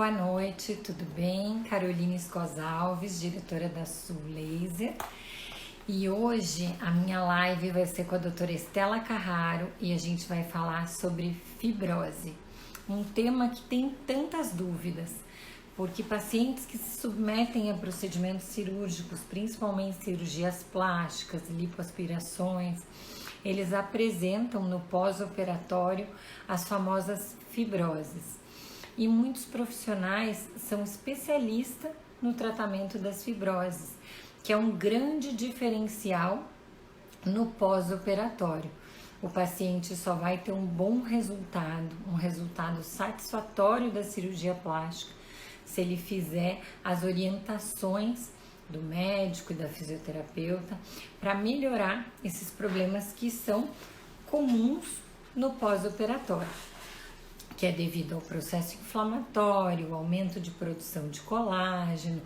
boa noite, tudo bem? Caroline Escosa Alves, diretora da Sul Laser. E hoje a minha live vai ser com a doutora Estela Carraro e a gente vai falar sobre fibrose. Um tema que tem tantas dúvidas, porque pacientes que se submetem a procedimentos cirúrgicos, principalmente cirurgias plásticas, lipoaspirações, eles apresentam no pós-operatório as famosas fibroses. E muitos profissionais são especialistas no tratamento das fibroses, que é um grande diferencial no pós-operatório. O paciente só vai ter um bom resultado, um resultado satisfatório da cirurgia plástica, se ele fizer as orientações do médico e da fisioterapeuta para melhorar esses problemas que são comuns no pós-operatório, que é devido ao processo inflamatório, ao aumento de produção de colágeno,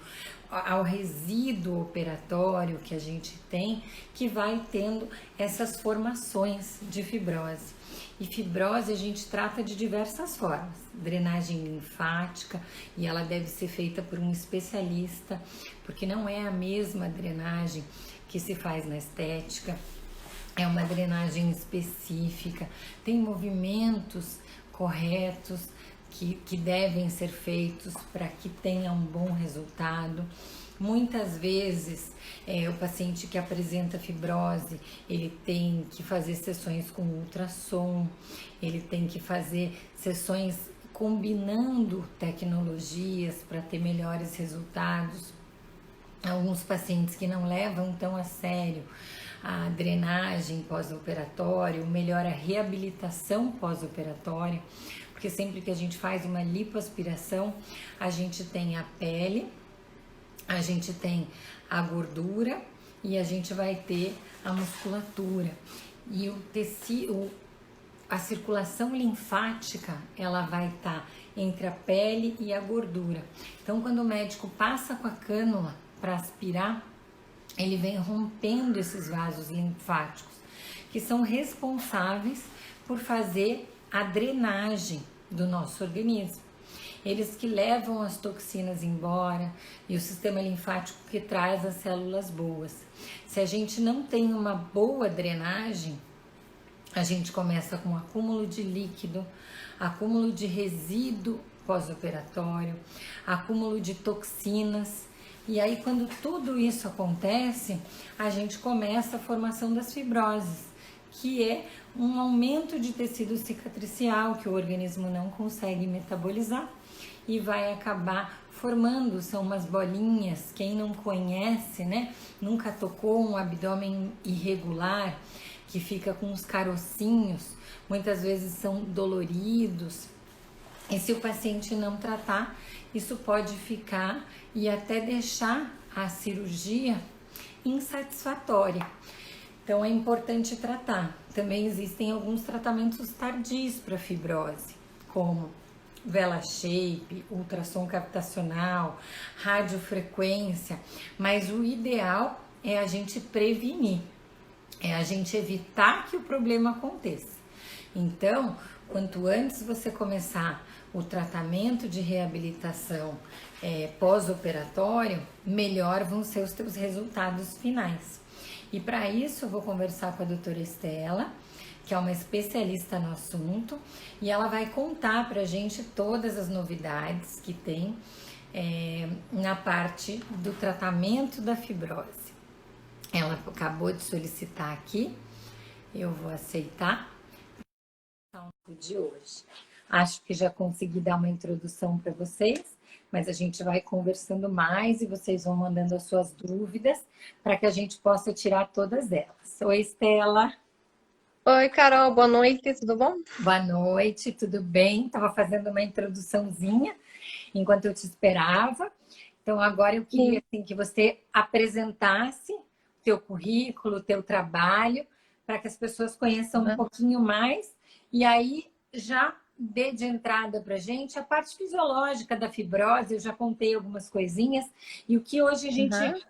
ao resíduo operatório que a gente tem, que vai tendo essas formações de fibrose. E fibrose a gente trata de diversas formas, drenagem linfática, e ela deve ser feita por um especialista, porque não é a mesma drenagem que se faz na estética, é uma drenagem específica, tem movimentos corretos que devem ser feitos para que tenha um bom resultado. Muitas vezes o paciente que apresenta fibrose, ele tem que fazer sessões com ultrassom, ele tem que fazer sessões combinando tecnologias para ter melhores resultados. Alguns pacientes que não levam tão a sério a drenagem pós-operatória, melhora a reabilitação pós-operatória, porque sempre que a gente faz uma lipoaspiração, a gente tem a pele, a gente tem a gordura e a gente vai ter a musculatura. E o tecido, a circulação linfática, ela vai estar entre a pele e a gordura. Então, quando o médico passa com a cânula para aspirar, ele vem rompendo esses vasos linfáticos, que são responsáveis por fazer a drenagem do nosso organismo. Eles que levam as toxinas embora e o sistema linfático que traz as células boas. Se a gente não tem uma boa drenagem, a gente começa com acúmulo de líquido, acúmulo de resíduo pós-operatório, acúmulo de toxinas. E aí, quando tudo isso acontece, a gente começa a formação das fibroses, que é um aumento de tecido cicatricial que o organismo não consegue metabolizar e vai acabar formando, são umas bolinhas, quem não conhece, né, nunca tocou um abdômen irregular, que fica com os carocinhos, muitas vezes são doloridos, e se o paciente não tratar, isso pode ficar e até deixar a cirurgia insatisfatória. Então é importante tratar. Também existem alguns tratamentos tardios para fibrose, como vela shape, ultrassom captacional, radiofrequência, mas o ideal é a gente prevenir, é a gente evitar que o problema aconteça. Então, quanto antes você começar o tratamento de reabilitação pós-operatório, melhor vão ser os teus resultados finais. E para isso eu vou conversar com a doutora Estela, que é uma especialista no assunto, e ela vai contar pra gente todas as novidades que tem na parte do tratamento da fibrose. Ela acabou de solicitar aqui, eu vou aceitar de hoje. Acho que já consegui dar uma introdução para vocês, mas a gente vai conversando mais e vocês vão mandando as suas dúvidas para que a gente possa tirar todas elas. Oi, Estela. Oi, Carol, boa noite, tudo bom? Boa noite, tudo bem? Estava fazendo uma introduçãozinha enquanto eu te esperava. Então, agora eu queria assim, que você apresentasse o teu currículo, o teu trabalho, para que as pessoas conheçam um pouquinho mais e aí já dê de entrada para a gente a parte fisiológica da fibrose. Eu já contei algumas coisinhas e o que hoje a gente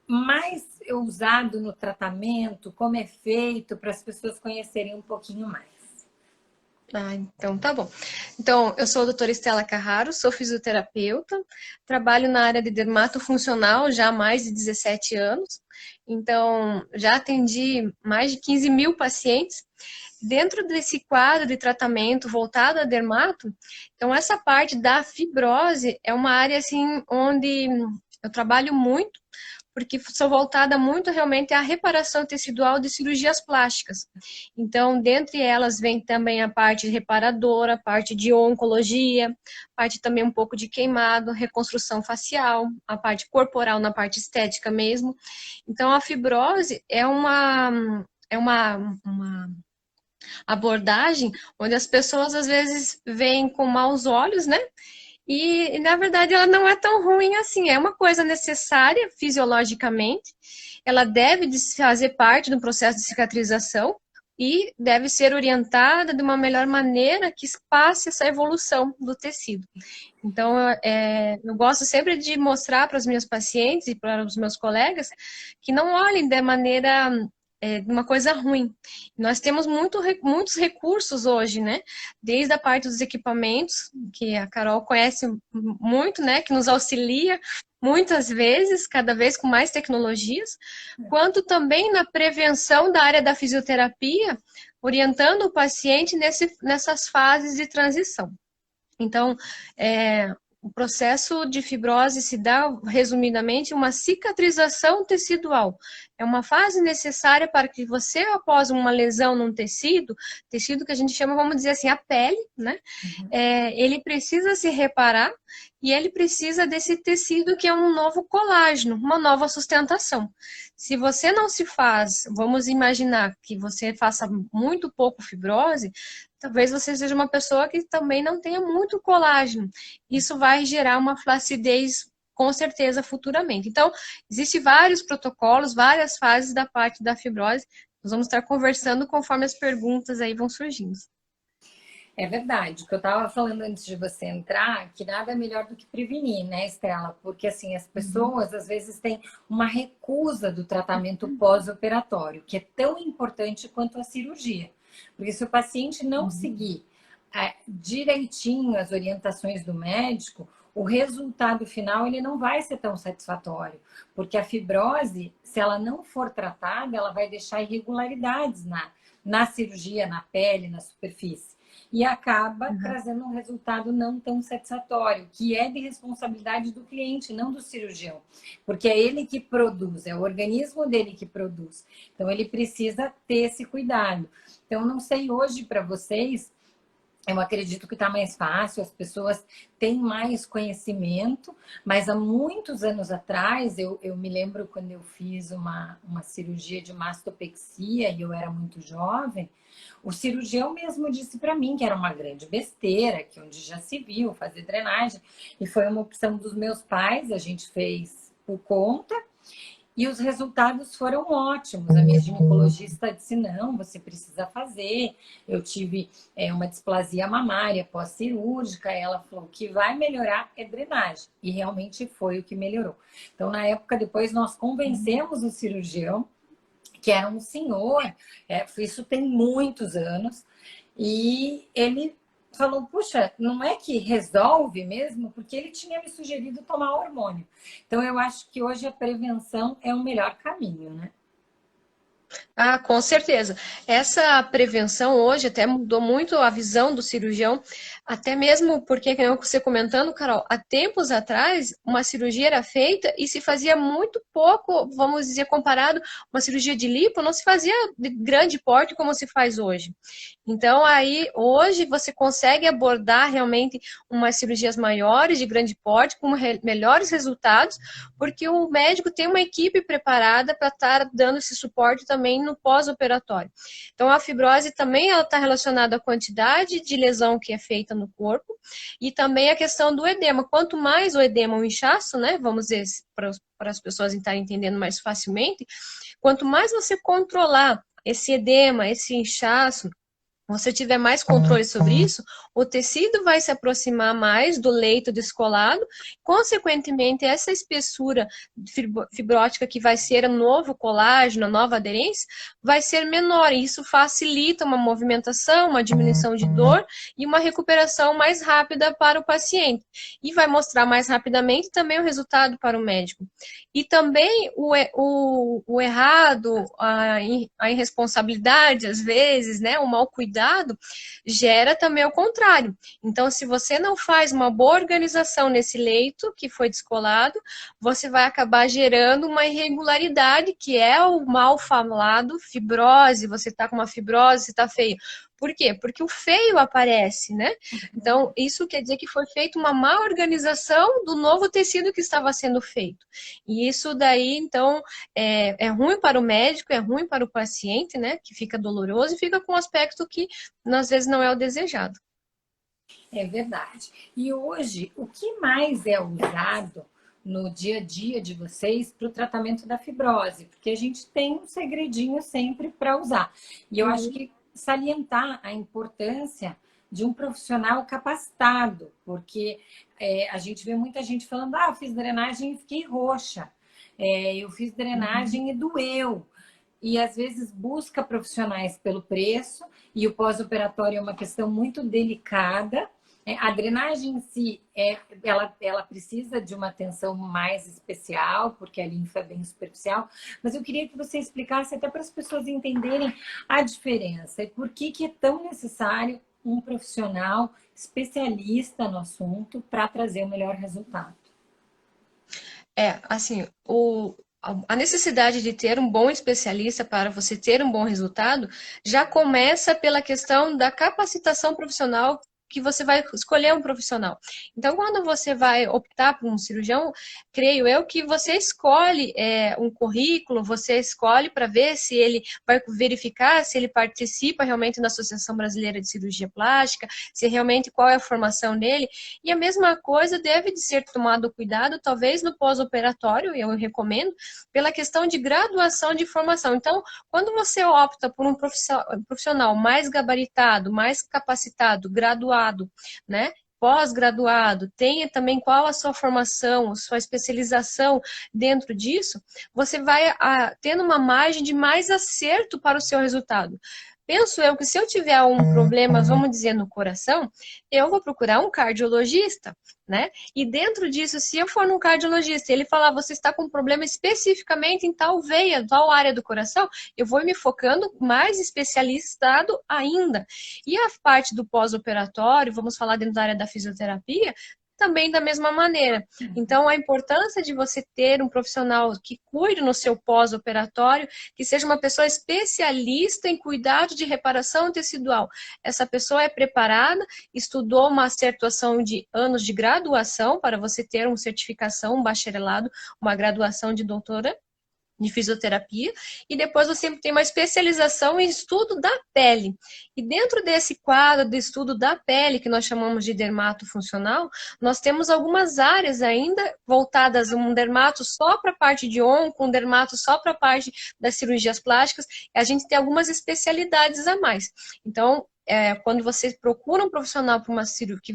mais usado no tratamento, como é feito, para as pessoas conhecerem um pouquinho mais. Ah, então tá bom. Então, eu sou a doutora Estela Carraro, sou fisioterapeuta, trabalho na área de dermatofuncional já há mais de 17 anos. Então, já atendi mais de 15 mil pacientes. Dentro desse quadro de tratamento voltado a dermato, então essa parte da fibrose é uma área assim onde eu trabalho muito, porque sou voltada muito realmente à reparação tecidual de cirurgias plásticas. Então, dentre elas vem também a parte reparadora, a parte de oncologia, parte também um pouco de queimado, reconstrução facial, a parte corporal na parte estética mesmo. Então, a fibrose é uma abordagem onde as pessoas às vezes veem com maus olhos, né? Na verdade ela não é tão ruim assim, é uma coisa necessária fisiologicamente, ela deve fazer parte do processo de cicatrização e deve ser orientada de uma melhor maneira que passe essa evolução do tecido. Então, eu gosto sempre de mostrar para os meus pacientes e para os meus colegas que não olhem de maneira de uma coisa ruim. Nós temos muitos recursos hoje, né? Desde a parte dos equipamentos, que a Carol conhece muito, né? Que nos auxilia muitas vezes, cada vez com mais tecnologias, quanto também na prevenção da área da fisioterapia, orientando o paciente nessas fases de transição. Então, o processo de fibrose se dá, resumidamente, uma cicatrização tecidual. É uma fase necessária para que você, após uma lesão num tecido que a gente chama, vamos dizer assim, a pele, né? Ele precisa se reparar e ele precisa desse tecido que é um novo colágeno, uma nova sustentação. Se você não se faz, vamos imaginar que você faça muito pouco fibrose, talvez você seja uma pessoa que também não tenha muito colágeno. Isso vai gerar uma flacidez, com certeza, futuramente. Então, existem vários protocolos, várias fases da parte da fibrose. Nós vamos estar conversando conforme as perguntas aí vão surgindo. É verdade, o que eu estava falando antes de você entrar, que nada é melhor do que prevenir, né, Estela? Porque assim, as pessoas às vezes têm uma recusa do tratamento pós-operatório, que é tão importante quanto a cirurgia. Porque se o paciente não seguir direitinho as orientações do médico, o resultado final ele não vai ser tão satisfatório, porque a fibrose, se ela não for tratada, ela vai deixar irregularidades na cirurgia, na pele, na superfície. E acaba trazendo um resultado não tão satisfatório, que é de responsabilidade do cliente, não do cirurgião. Porque é ele que produz, é o organismo dele que produz. Então, ele precisa ter esse cuidado. Então, não sei hoje para vocês, eu acredito que está mais fácil, as pessoas têm mais conhecimento, mas há muitos anos atrás, eu me lembro quando eu fiz uma cirurgia de mastopexia e eu era muito jovem, o cirurgião mesmo disse para mim que era uma grande besteira, que onde já se viu fazer drenagem, e foi uma opção dos meus pais, a gente fez por conta, e os resultados foram ótimos. A minha ginecologista disse, não, você precisa fazer. Eu tive uma displasia mamária pós-cirúrgica. Ela falou que vai melhorar é drenagem. E realmente foi o que melhorou. Então, na época, depois nós convencemos o cirurgião, que era um senhor, isso tem muitos anos, e ele falou, puxa, não é que resolve mesmo? Porque ele tinha me sugerido tomar hormônio. Então, eu acho que hoje a prevenção é o melhor caminho, né? Ah, com certeza. Essa prevenção hoje até mudou muito a visão do cirurgião, até mesmo porque, como você comentando, Carol, há tempos atrás, uma cirurgia era feita e se fazia muito pouco, vamos dizer, comparado uma cirurgia de lipo, não se fazia de grande porte como se faz hoje. Então, aí, hoje, você consegue abordar realmente umas cirurgias maiores, de grande porte, com melhores resultados, porque o médico tem uma equipe preparada para estar dando esse suporte também no pós-operatório. Então, a fibrose também está relacionada à quantidade de lesão que é feita no corpo e também a questão do edema. Quanto mais o edema, o inchaço, né, vamos dizer, para as pessoas estarem entendendo mais facilmente, quanto mais você controlar esse edema, esse inchaço, você tiver mais controle sobre isso, o tecido vai se aproximar mais do leito descolado, consequentemente, essa espessura fibrótica que vai ser o novo colágeno, a nova aderência, vai ser menor, e isso facilita uma movimentação, uma diminuição de dor e uma recuperação mais rápida para o paciente. E vai mostrar mais rapidamente também o resultado para o médico. E também o errado, a irresponsabilidade, às vezes, né, o mau cuidado, gera também o contrário. Então, se você não faz uma boa organização nesse leito que foi descolado, você vai acabar gerando uma irregularidade, que é o mal falado fibrose. Você está com uma fibrose, você está feio. Por quê? Porque o feio aparece, né? Então, isso quer dizer que foi feita uma má organização do novo tecido que estava sendo feito. E isso daí, então, é ruim para o médico, é ruim para o paciente, né? Que fica doloroso e fica com um aspecto que, às vezes, não é o desejado. É verdade. E hoje, o que mais é usado no dia a dia de vocês para o tratamento da fibrose? Porque a gente tem um segredinho sempre para usar. E eu acho que salientar a importância de um profissional capacitado, porque a gente vê muita gente falando, eu fiz drenagem e fiquei roxa, eu fiz drenagem e doeu. E às vezes busca profissionais pelo preço, e o pós-operatório é uma questão muito delicada. A drenagem em si, ela precisa de uma atenção mais especial, porque a linfa é bem superficial, mas eu queria que você explicasse até para as pessoas entenderem a diferença e por que é tão necessário um profissional especialista no assunto para trazer o melhor resultado. Assim, a necessidade de ter um bom especialista para você ter um bom resultado já começa pela questão da capacitação profissional, que você vai escolher um profissional. Então, quando você vai optar por um cirurgião, creio eu que você escolhe um currículo, você escolhe para ver se ele vai verificar se ele participa realmente da Associação Brasileira de Cirurgia Plástica, se realmente qual é a formação dele. E a mesma coisa deve de ser tomado cuidado, talvez no pós-operatório, eu recomendo, pela questão de graduação de formação. Então, quando você opta por um profissional mais gabaritado, mais capacitado, graduado, né? Pós-graduado, tenha também qual a sua formação, sua especialização dentro disso, você vai tendo uma margem de mais acerto para o seu resultado. Penso eu que se eu tiver um problema, vamos dizer, no coração, eu vou procurar um cardiologista, né? E dentro disso, se eu for num cardiologista e ele falar, você está com um problema especificamente em tal veia, tal área do coração, eu vou me focando mais especializado ainda. E a parte do pós-operatório, vamos falar dentro da área da fisioterapia, também da mesma maneira. Então, a importância de você ter um profissional que cuide no seu pós-operatório, que seja uma pessoa especialista em cuidado de reparação tecidual. Essa pessoa é preparada, estudou uma certificação de anos de graduação para você ter uma certificação, um bacharelado, uma graduação de doutora de fisioterapia, e depois você tem uma especialização em estudo da pele. E dentro desse quadro de estudo da pele, que nós chamamos de dermatofuncional, nós temos algumas áreas ainda voltadas a um dermato só para a parte de onco, um dermato só para a parte das cirurgias plásticas, a gente tem algumas especialidades a mais. Então, quando você procura um profissional para uma cirurgia,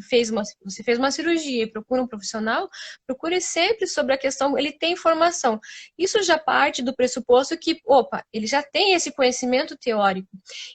você fez uma cirurgia e procura um profissional, procure sempre sobre a questão, ele tem informação. Isso já parte do pressuposto que, ele já tem esse conhecimento teórico.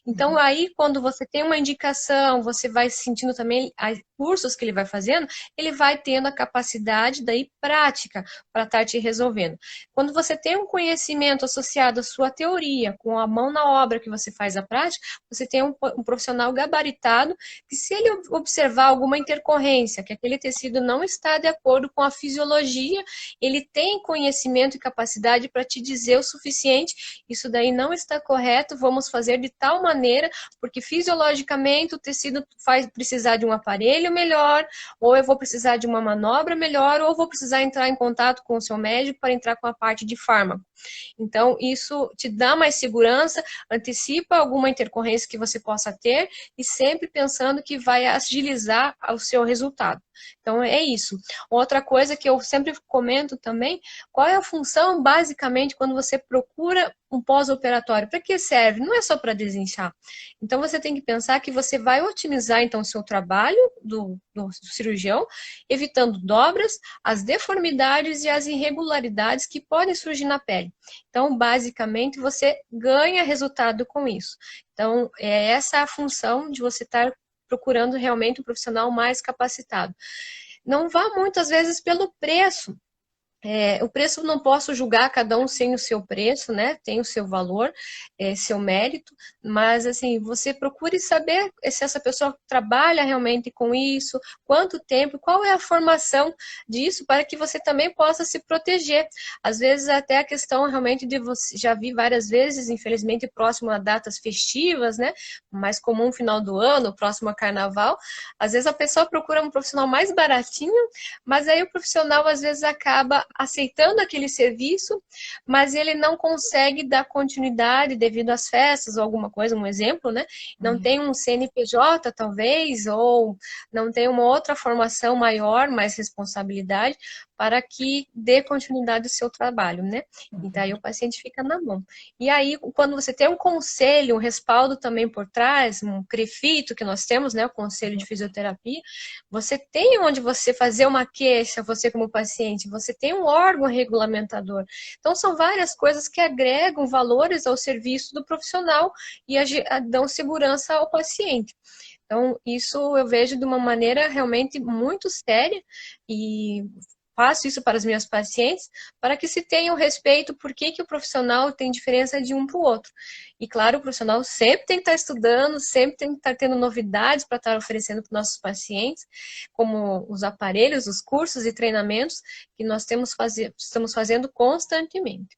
Então, aí, quando você tem uma indicação, você vai sentindo também cursos que ele vai fazendo, ele vai tendo a capacidade daí prática para estar te resolvendo. Quando você tem um conhecimento associado à sua teoria, com a mão na obra que você faz a prática, você tem um profissional gabaritado, que se ele observar alguma intercorrência, que aquele tecido não está de acordo com a fisiologia, ele tem conhecimento e capacidade para te dizer o suficiente, isso daí não está correto, vamos fazer de tal maneira, porque fisiologicamente o tecido vai precisar de um aparelho melhor, ou eu vou precisar de uma manobra melhor, ou vou precisar entrar em contato com o seu médico para entrar com a parte de fármaco. Então, isso te dá mais segurança, antecipa alguma intercorrência que você possa ter e sempre pensando que vai agilizar o seu resultado. Então, é isso. Outra coisa que eu sempre comento também, qual é a função, basicamente, quando você procura um pós-operatório? Para que serve? Não é só para desinchar. Então, você tem que pensar que você vai otimizar, então, o seu trabalho do cirurgião, evitando dobras, as deformidades e as irregularidades que podem surgir na pele. Então, basicamente, você ganha resultado com isso. Então, essa é a função de você estar procurando realmente um profissional mais capacitado. Não vá muitas vezes pelo preço. O preço não posso julgar, cada um tem o seu preço, né? Tem o seu valor, seu mérito, mas assim, você procure saber se essa pessoa trabalha realmente com isso, quanto tempo, qual é a formação disso, para que você também possa se proteger. Às vezes até a questão realmente de você, já vi várias vezes, infelizmente, próximo a datas festivas, né? Mais comum final do ano, próximo a carnaval, às vezes a pessoa procura um profissional mais baratinho, mas aí o profissional às vezes acaba aceitando aquele serviço, mas ele não consegue dar continuidade devido às festas ou alguma coisa, um exemplo, né? Não tem um CNPJ, talvez, ou não tem uma outra formação maior, mais responsabilidade, para que dê continuidade ao seu trabalho, né? E daí o paciente fica na mão. E aí, quando você tem um conselho, um respaldo também por trás, um CREFITO que nós temos, né? O Conselho de Fisioterapia, você tem onde você fazer uma queixa, você como paciente, você tem um órgão regulamentador. Então, são várias coisas que agregam valores ao serviço do profissional e dão segurança ao paciente. Então, isso eu vejo de uma maneira realmente muito séria e faço isso para as minhas pacientes, para que se tenha o respeito por que o profissional tem diferença de um para o outro. E claro, o profissional sempre tem que estar estudando, sempre tem que estar tendo novidades para estar oferecendo para os nossos pacientes, como os aparelhos, os cursos e treinamentos que nós estamos fazendo constantemente.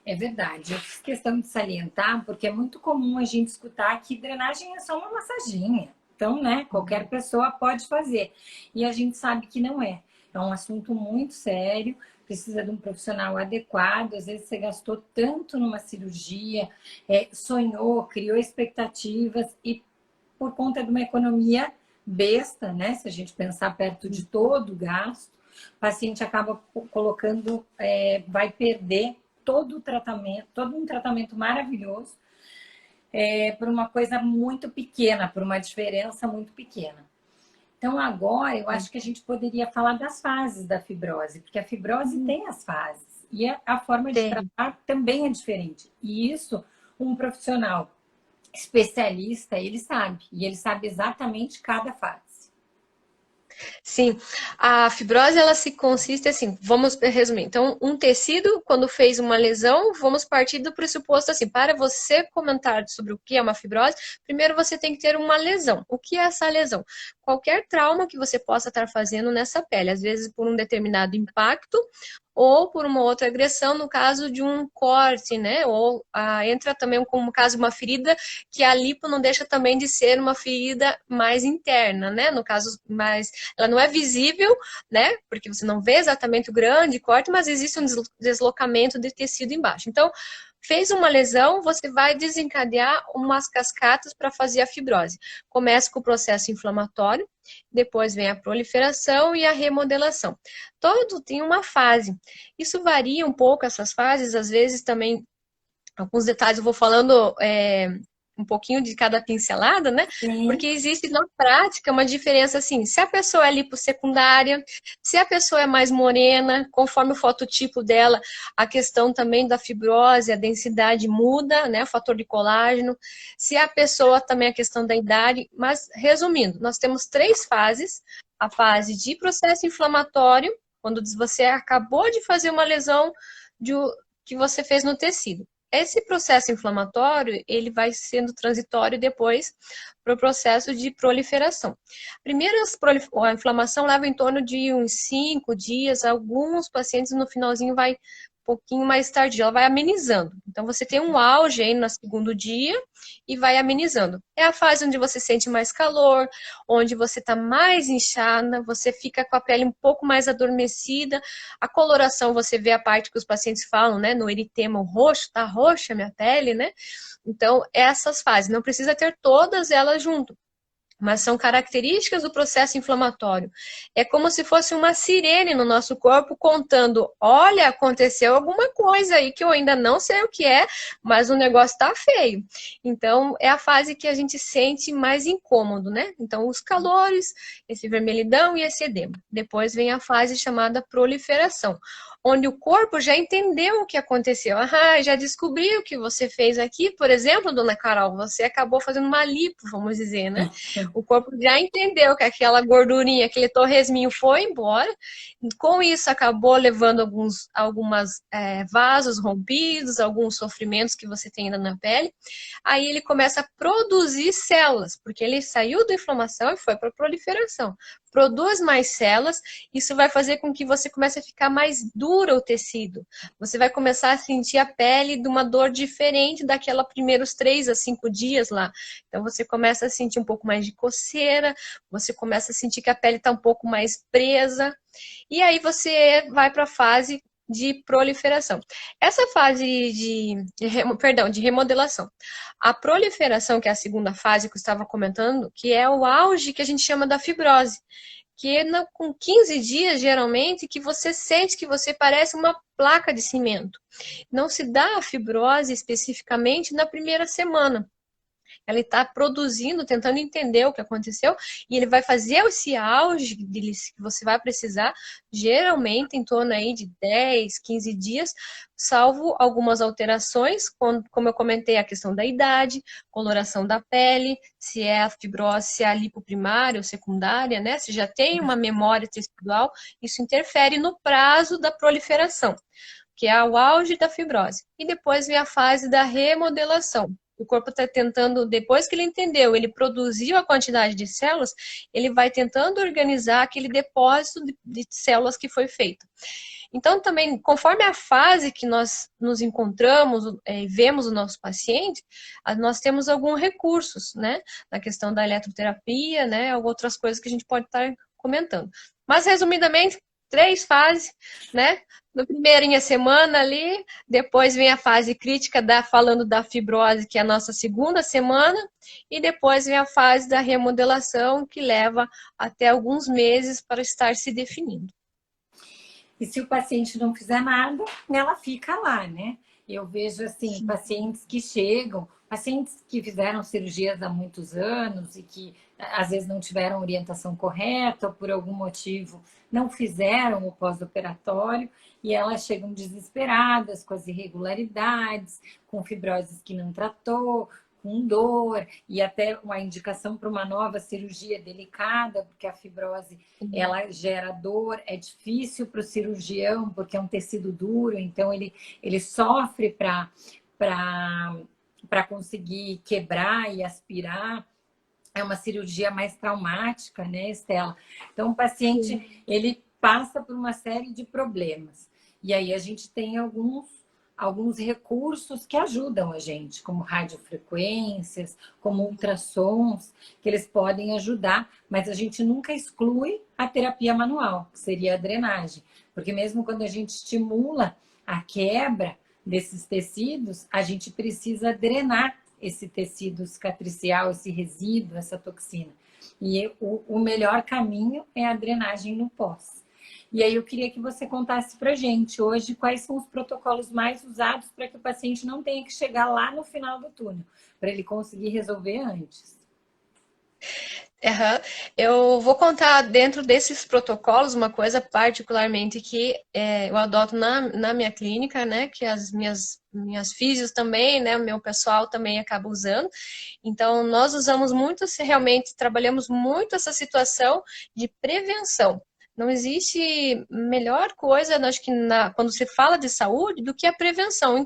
É verdade, eu fiz questão de salientar, porque é muito comum a gente escutar que drenagem é só uma massaginha. Então, né, qualquer pessoa pode fazer. E a gente sabe que não é. É um assunto muito sério, precisa de um profissional adequado. Às vezes você gastou tanto numa cirurgia, sonhou, criou expectativas e por conta de uma economia besta, né? Se a gente pensar perto de todo o gasto, o paciente acaba colocando, vai perder todo o tratamento, todo um tratamento maravilhoso, por uma coisa muito pequena, por uma diferença muito pequena. Então, agora, eu acho que a gente poderia falar das fases da fibrose, porque a fibrose tem as fases, e a forma de tratar também é diferente. E isso, um profissional especialista, ele sabe, e ele sabe exatamente cada fase. Sim, a fibrose ela se consiste assim, vamos resumir. Então, um tecido, quando fez uma lesão, vamos partir do pressuposto assim, para você comentar sobre o que é uma fibrose, primeiro você tem que ter uma lesão. O que é essa lesão? Qualquer trauma que você possa estar fazendo nessa pele, às vezes por um determinado impacto ou por uma outra agressão, no caso de um corte, né? Ou entra também como caso de uma ferida, que a lipo não deixa também de ser uma ferida mais interna, né? No caso, mais ela não é visível, né? Porque você não vê exatamente o grande corte, mas existe um deslocamento de tecido embaixo. Então, fez uma lesão, você vai desencadear umas cascatas para fazer a fibrose. Começa com o processo inflamatório, depois vem a proliferação e a remodelação. Todo tem uma fase. Isso varia um pouco, essas fases, às vezes também, alguns detalhes eu vou falando um pouquinho de cada pincelada, né? Sim. Porque existe na prática uma diferença assim, se a pessoa é lipossecundária, se a pessoa é mais morena, conforme o fototipo dela, a questão também da fibrose, a densidade muda, né? O fator de colágeno, se a pessoa também a questão da idade, mas resumindo, nós temos 3 fases, a fase de processo inflamatório, quando você acabou de fazer uma lesão que você fez no tecido. Esse processo inflamatório, ele vai sendo transitório depois para o processo de proliferação. Primeiro, a inflamação leva em torno de uns 5 dias, alguns pacientes no finalzinho vai um pouquinho mais tardio, ela vai amenizando. Então, você tem um auge aí no segundo dia e vai amenizando. É a fase onde você sente mais calor, onde você está mais inchada, você fica com a pele um pouco mais adormecida, a coloração, você vê a parte que os pacientes falam, né, no eritema, o roxo, tá roxa a minha pele, né? Então, essas fases, não precisa ter todas elas junto. mas são características do processo inflamatório. É como se fosse uma sirene no nosso corpo contando, olha, aconteceu alguma coisa aí que eu ainda não sei o que é, mas o negócio tá feio. Então, é a fase que a gente sente mais incômodo, né? Então, os calores, esse vermelhidão e esse edema. Depois vem a fase chamada proliferação, onde o corpo já entendeu o que aconteceu. Ah, já descobri o que você fez aqui, por exemplo, dona Carol, você acabou fazendo uma lipo, vamos dizer, né? O corpo já entendeu que aquela gordurinha, aquele torresminho foi embora. Com isso, acabou levando algumas vasos rompidos, alguns sofrimentos que você tem ainda na pele. Aí ele começa a produzir células, porque ele saiu da inflamação e foi para a proliferação. Produz mais células, isso vai fazer com que você comece a ficar mais duro o tecido. Você vai começar a sentir a pele de uma dor diferente daquela primeiros 3 a 5 dias lá. Então você começa a sentir um pouco mais de coceira, você começa a sentir que a pele está um pouco mais presa, e aí você vai para a fase de proliferação. Essa fase de remodelação. A proliferação, que é a segunda fase que eu estava comentando, que é o auge que a gente chama da fibrose, que é com 15 dias, geralmente, que você sente que você parece uma placa de cimento. Não se dá a fibrose especificamente na primeira semana. Ela está produzindo, tentando entender o que aconteceu, e ele vai fazer esse auge que você vai precisar, geralmente em torno aí de 10, 15 dias, salvo algumas alterações, como eu comentei, a questão da idade, coloração da pele, se é a fibrose, se é a lipo primária ou secundária, né? Se já tem uma memória tecidual, isso interfere no prazo da proliferação, que é o auge da fibrose. E depois vem a fase da remodelação. O corpo está tentando, depois que ele entendeu, ele produziu a quantidade de células, ele vai tentando organizar aquele depósito de células que foi feito. Então, também, conforme a fase que nós nos encontramos e vemos o nosso paciente, nós temos alguns recursos, né? Na questão da eletroterapia, né? Outras coisas que a gente pode estar comentando. Mas, resumidamente, 3 fases, né? No primeirinha semana ali, depois vem a fase crítica falando da fibrose, que é a nossa segunda semana, e depois vem a fase da remodelação, que leva até alguns meses para estar se definindo. E se o paciente não fizer nada, ela fica lá, né? Eu vejo, assim, pacientes que chegam, pacientes que fizeram cirurgias há muitos anos e que, às vezes, não tiveram orientação correta ou, por algum motivo, não fizeram o pós-operatório e elas chegam desesperadas com as irregularidades, com fibroses que não tratou, com dor e até uma indicação para uma nova cirurgia delicada, porque a fibrose ela gera dor, é difícil para o cirurgião, porque é um tecido duro, então ele sofre para conseguir quebrar e aspirar. É uma cirurgia mais traumática, né, Estela? Então, o paciente, ele passa por uma série de problemas. E aí a gente tem alguns recursos que ajudam a gente, como radiofrequências, como ultrassons, que eles podem ajudar, mas a gente nunca exclui a terapia manual, que seria a drenagem. Porque mesmo quando a gente estimula a quebra desses tecidos, a gente precisa drenar esse tecido cicatricial, esse resíduo, essa toxina. E o melhor caminho é a drenagem no pós. E aí eu queria que você contasse pra gente hoje quais são os protocolos mais usados para que o paciente não tenha que chegar lá no final do túnel, para ele conseguir resolver antes. Uhum. Eu vou contar dentro desses protocolos uma coisa particularmente que eu adoto na minha clínica, né? Que as minhas físios também, né? O meu pessoal também acaba usando. Então, nós usamos muito, realmente trabalhamos muito essa situação de prevenção. Não existe melhor coisa, acho que quando se fala de saúde, do que a prevenção em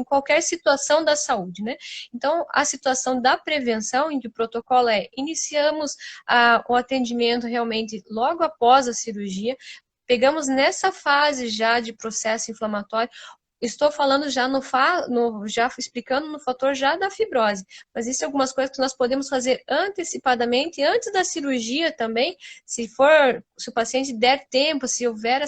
qualquer situação da saúde, né? Então, a situação da prevenção, em que o protocolo iniciamos o atendimento realmente logo após a cirurgia, pegamos nessa fase já de processo inflamatório, estou falando já já explicando no fator já da fibrose. Mas existem algumas coisas que nós podemos fazer antecipadamente, antes da cirurgia também, se o paciente der tempo, se houver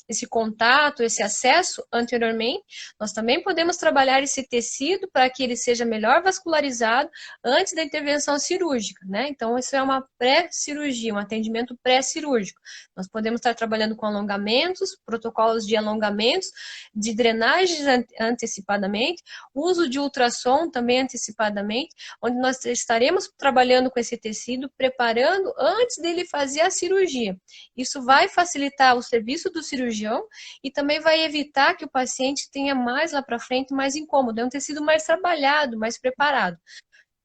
esse contato, esse acesso anteriormente, nós também podemos trabalhar esse tecido para que ele seja melhor vascularizado antes da intervenção cirúrgica, né? Então, isso é uma pré-cirurgia, um atendimento pré-cirúrgico. Nós podemos estar trabalhando com alongamentos, protocolos de alongamentos, de drenagens antecipadamente, uso de ultrassom também antecipadamente, onde nós estaremos trabalhando com esse tecido, preparando antes dele fazer a cirurgia. Isso vai facilitar o serviço do cirurgião e também vai evitar que o paciente tenha mais lá para frente mais incômodo. É um tecido mais trabalhado, mais preparado.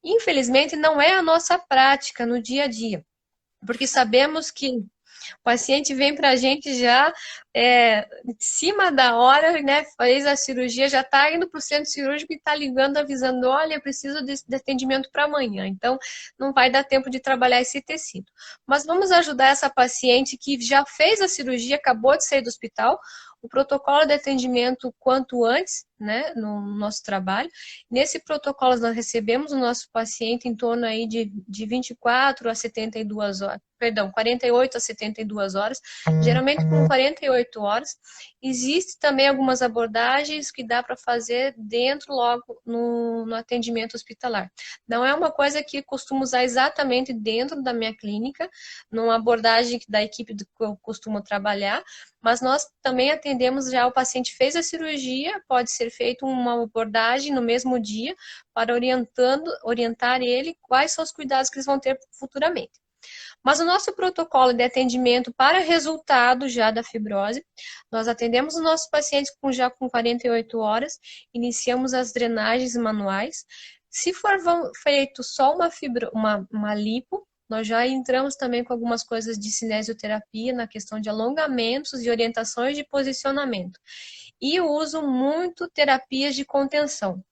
Infelizmente, não é a nossa prática no dia a dia, porque sabemos que o paciente vem para a gente já em cima da hora, né? Fez a cirurgia, já está indo para o centro cirúrgico e está ligando, avisando, olha, eu preciso de atendimento para amanhã. Então, não vai dar tempo de trabalhar esse tecido. Mas vamos ajudar essa paciente que já fez a cirurgia, acabou de sair do hospital, o protocolo de atendimento quanto antes, né, no nosso trabalho. Nesse protocolo, nós recebemos o nosso paciente em torno aí de 24 a 72 horas, perdão, 48 a 72 horas, geralmente com 48 horas. Existe também algumas abordagens que dá para fazer dentro logo no atendimento hospitalar. Não é uma coisa que costumo usar exatamente dentro da minha clínica, numa abordagem da equipe que eu costumo trabalhar, mas nós também atendemos já o paciente fez a cirurgia, pode ser feita uma abordagem no mesmo dia para orientar ele quais são os cuidados que eles vão ter futuramente. Mas o nosso protocolo de atendimento para resultado já da fibrose, nós atendemos os nossos pacientes já com 48 horas, iniciamos as drenagens manuais. Se for feito só uma lipo, nós já entramos também com algumas coisas de cinesioterapia na questão de alongamentos e orientações de posicionamento. E eu uso muito terapias de contenção.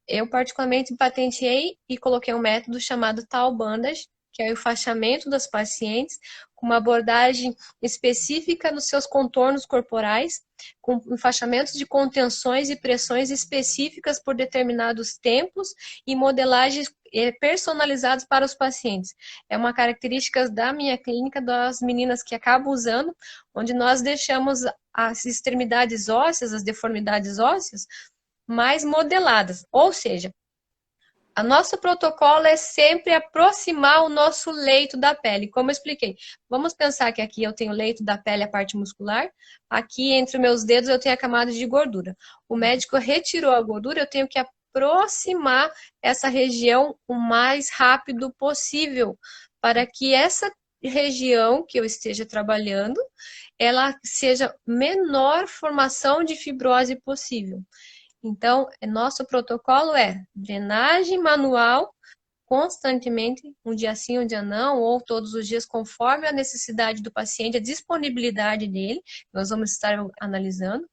Eu particularmente patenteei e coloquei um método chamado Tau Bandage, que é o enfaixamento das pacientes, com uma abordagem específica nos seus contornos corporais, com enfaixamentos de contenções e pressões específicas por determinados tempos e modelagens personalizadas para os pacientes. É uma característica da minha clínica, das meninas que acabam usando, onde nós deixamos as extremidades ósseas, as deformidades ósseas, mais modeladas, ou seja, o nosso protocolo é sempre aproximar o nosso leito da pele. Como eu expliquei, vamos pensar que aqui eu tenho o leito da pele, a parte muscular. Aqui entre os meus dedos eu tenho a camada de gordura. O médico retirou a gordura, eu tenho que aproximar essa região o mais rápido possível, para que essa região que eu esteja trabalhando, ela seja menor formação de fibrose possível. Então, nosso protocolo é drenagem manual constantemente, um dia sim, um dia não, ou todos os dias, conforme a necessidade do paciente, a disponibilidade dele, nós vamos estar analisando.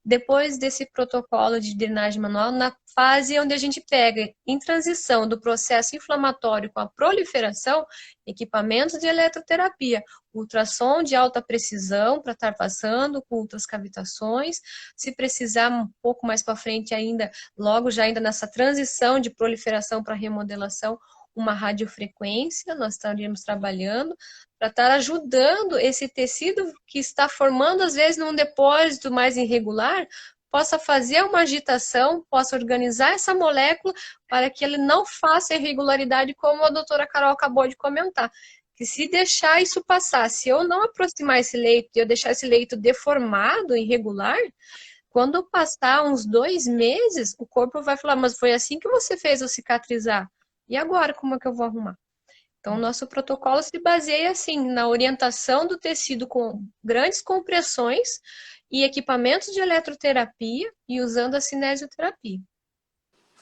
Depois desse protocolo de drenagem manual, na fase onde a gente pega em transição do processo inflamatório com a proliferação, equipamentos de eletroterapia, ultrassom de alta precisão para estar passando com outras cavitações, se precisar um pouco mais para frente ainda, logo já ainda nessa transição de proliferação para remodelação, uma radiofrequência, nós estaríamos trabalhando para estar ajudando esse tecido que está formando, às vezes, num depósito mais irregular, possa fazer uma agitação, possa organizar essa molécula para que ele não faça irregularidade, como a doutora Carol acabou de comentar. Que se deixar isso passar, se eu não aproximar esse leito e eu deixar esse leito deformado, irregular, quando passar uns 2 meses, o corpo vai falar, mas foi assim que você fez eu cicatrizar. E agora, como é que eu vou arrumar? Então, o nosso protocolo se baseia, assim, na orientação do tecido com grandes compressões e equipamentos de eletroterapia e usando a cinesioterapia.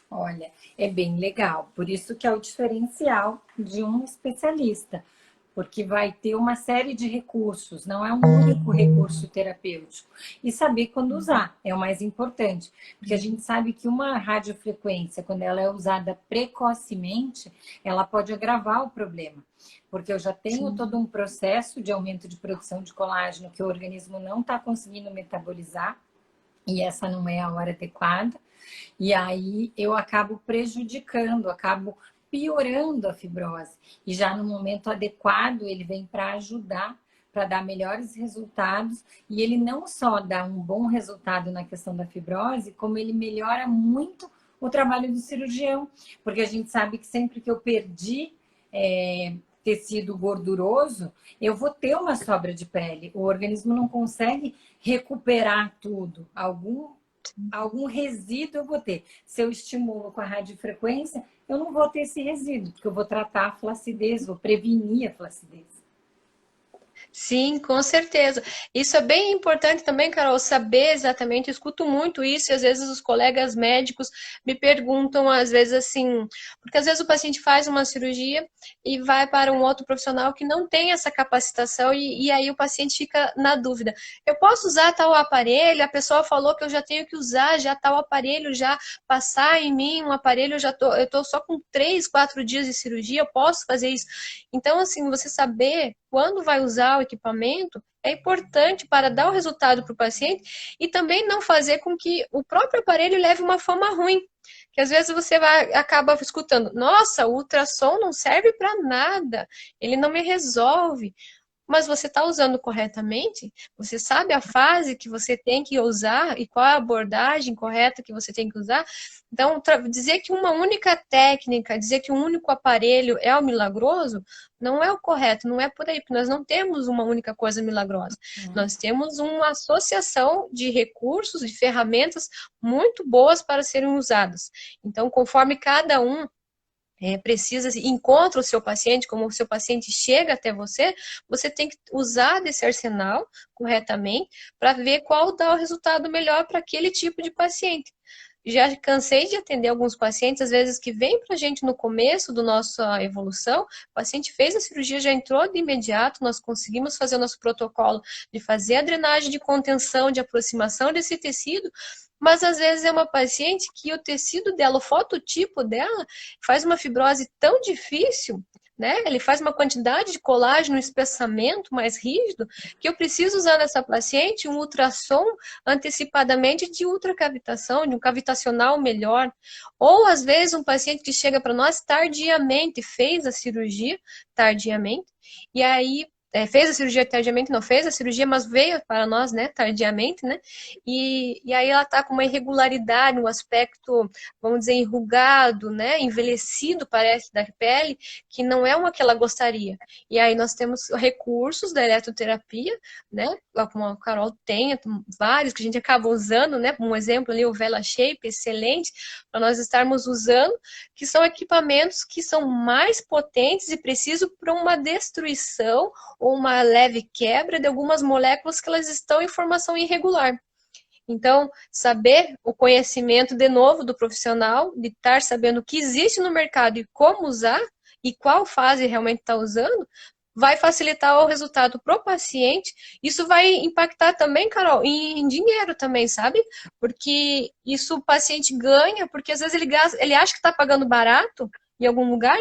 Olha, é bem legal. Por isso que é o diferencial de um especialista, porque vai ter uma série de recursos, não é um único recurso terapêutico. E saber quando usar é o mais importante, porque a gente sabe que uma radiofrequência, quando ela é usada precocemente, ela pode agravar o problema, porque eu já tenho todo um processo de aumento de produção de colágeno que o organismo não está conseguindo metabolizar. e essa não é a hora adequada. E aí eu acabo prejudicando, acabo piorando a fibrose. E já no momento adequado, ele vem para ajudar, para dar melhores resultados. E ele não só dá um bom resultado na questão da fibrose, como ele melhora muito o trabalho do cirurgião. Porque a gente sabe que sempre que eu perdi tecido gorduroso, eu vou ter uma sobra de pele. O organismo não consegue recuperar tudo. Algum resíduo eu vou ter. Se eu estimulo com a radiofrequência, eu não vou ter esse resíduo, porque eu vou tratar a flacidez, vou prevenir a flacidez. Sim, com certeza. Isso é bem importante também, Carol, saber exatamente. Eu escuto muito isso e às vezes os colegas médicos me perguntam, às vezes assim, porque às vezes o paciente faz uma cirurgia e vai para um outro profissional que não tem essa capacitação e aí o paciente fica na dúvida. Eu posso usar tal aparelho? A pessoa falou que eu já tenho que usar já tal aparelho, já passar em mim um aparelho, eu tô só com 3, 4 dias de cirurgia, eu posso fazer isso? Então, assim, você saber quando vai usar o equipamento é importante para dar o resultado para o paciente e também não fazer com que o próprio aparelho leve uma fama ruim. Que às vezes você acaba escutando, nossa, o ultrassom não serve para nada, ele não me resolve. Mas você está usando corretamente? Você sabe a fase que você tem que usar e qual a abordagem correta que você tem que usar? Então, dizer que uma única técnica, dizer que um único aparelho é o milagroso, não é o correto, não é por aí, porque nós não temos uma única coisa milagrosa. Nós temos uma associação de recursos, de ferramentas muito boas para serem usadas. Então, conforme cada um precisa, encontra o seu paciente, como o seu paciente chega até você, você tem que usar desse arsenal corretamente para ver qual dá o resultado melhor para aquele tipo de paciente. Já cansei de atender alguns pacientes, às vezes, que vêm para a gente no começo da nossa evolução, o paciente fez a cirurgia, já entrou de imediato, nós conseguimos fazer o nosso protocolo de fazer a drenagem de contenção, de aproximação desse tecido, mas às vezes é uma paciente que o tecido dela, o fototipo dela, faz uma fibrose tão difícil, né? Ele faz uma quantidade de colágeno, um espessamento mais rígido, que eu preciso usar nessa paciente um ultrassom antecipadamente de ultracavitação, de um cavitacional melhor. Ou às vezes um paciente que chega para nós tardiamente, fez a cirurgia tardiamente, e aí fez a cirurgia tardiamente, não fez a cirurgia, mas veio para nós, né, tardiamente, né, e aí ela está com uma irregularidade, um aspecto, vamos dizer, enrugado, né, envelhecido, parece, da pele, que não é uma que ela gostaria. E aí nós temos recursos da eletroterapia, né, como a Carol tem vários que a gente acaba usando, né, um exemplo ali, o Vela Shape, excelente, para nós estarmos usando, que são equipamentos que são mais potentes e precisam para uma destruição ou uma leve quebra de algumas moléculas que elas estão em formação irregular. Então, saber o conhecimento de novo do profissional, de estar sabendo o que existe no mercado e como usar, e qual fase realmente está usando, vai facilitar o resultado para o paciente. Isso vai impactar também, Carol, em dinheiro também, sabe? Porque isso o paciente ganha, porque às vezes ele acha que está pagando barato em algum lugar,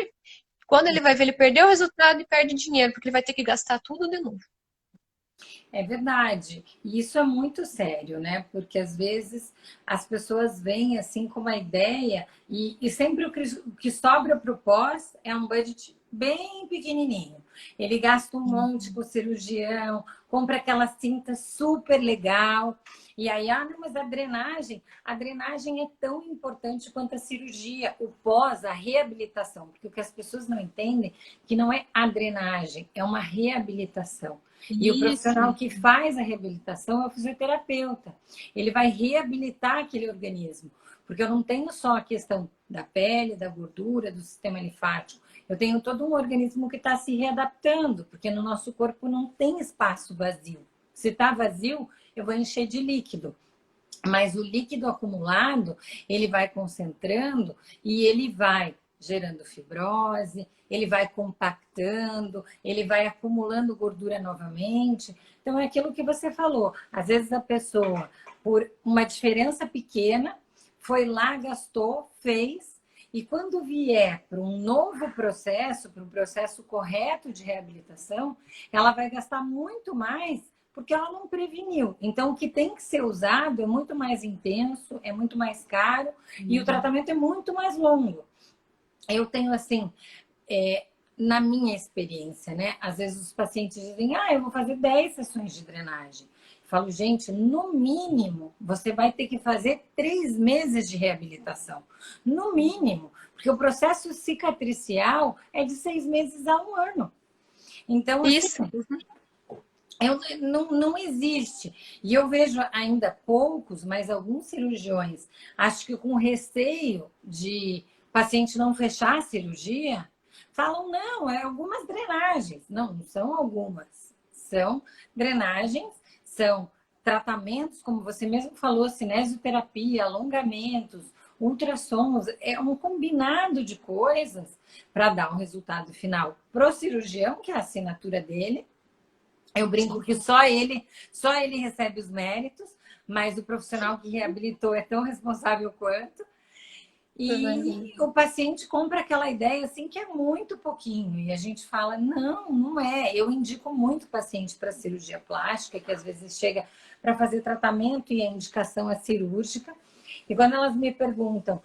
quando ele vai ver, ele perdeu o resultado e perde dinheiro, porque ele vai ter que gastar tudo de novo. É verdade. E isso é muito sério, né? Porque às vezes as pessoas vêm assim com uma ideia e sempre o que sobra para o pós é um budget bem pequenininho. Ele gasta um monte com o cirurgião, compra aquela cinta super legal. E aí, não, mas a drenagem é tão importante quanto a cirurgia, o pós, a reabilitação. Porque o que as pessoas não entendem é que não é a drenagem, é uma reabilitação. E o profissional que faz a reabilitação é o fisioterapeuta. Ele vai reabilitar aquele organismo. Porque eu não tenho só a questão da pele, da gordura, do sistema linfático. Eu tenho todo um organismo que está se readaptando, porque no nosso corpo não tem espaço vazio. Se está vazio, eu vou encher de líquido. Mas o líquido acumulado, ele vai concentrando e ele vai gerando fibrose, ele vai compactando, ele vai acumulando gordura novamente. Então, é aquilo que você falou. Às vezes a pessoa, por uma diferença pequena, foi lá, gastou, fez, e quando vier para um novo processo, para um processo correto de reabilitação, ela vai gastar muito mais porque ela não preveniu. Então, o que tem que ser usado é muito mais intenso, é muito mais caro e o tratamento é muito mais longo. Eu tenho, assim, na minha experiência, né? Às vezes os pacientes dizem, eu vou fazer 10 sessões de drenagem. Eu falo, gente, no mínimo, você vai ter que fazer 3 meses de reabilitação. No mínimo, porque o processo cicatricial é de 6 meses a 1 ano. Então, assim, Isso. não existe. E eu vejo ainda poucos, mas alguns cirurgiões, acho que com receio de o paciente não fechar a cirurgia, falam, não, é algumas drenagens. Não, não são algumas. São drenagens, são tratamentos, como você mesmo falou, cinesioterapia, alongamentos, ultrassons, é um combinado de coisas para dar um resultado final pro cirurgião, que é a assinatura dele. Eu brinco que só ele recebe os méritos, mas o profissional que reabilitou é tão responsável quanto. E o paciente compra aquela ideia assim que é muito pouquinho. E a gente fala, não, não é. Eu indico muito paciente para cirurgia plástica, que às vezes chega para fazer tratamento e a indicação é cirúrgica. E quando elas me perguntam,